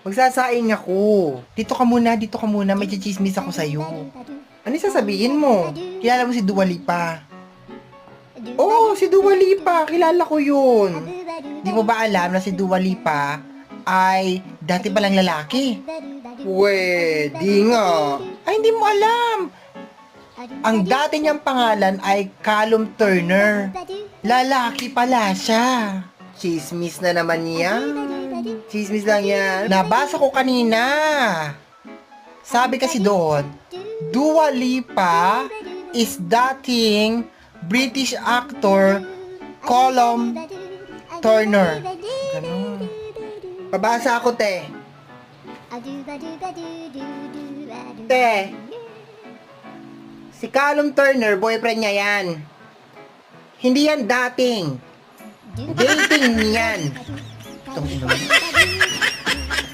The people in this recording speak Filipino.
Magsasaing ako. Dito ka muna, may chichismis ako sa'yo. Ano sasabihin mo? Kilala mo si Dua Lipa? Oo, si Dua Lipa, kilala ko yun. Di mo ba alam na si Dua Lipa ay dati palang lalaki? Pwede nga. Ay, hindi mo alam. Ang dati niyang pangalan ay Callum Turner. Lalaki pala siya. Chismis na naman yan. Chismis lang yan. Nabasa ko kanina. Sabi kasi doon, Dua Lipa is dating British actor Callum Turner. Ganun. Pabasa ako, te. Te. Si Callum Turner, boyfriend niya yan. Hindi yan dating. Dating yan. Itong ino.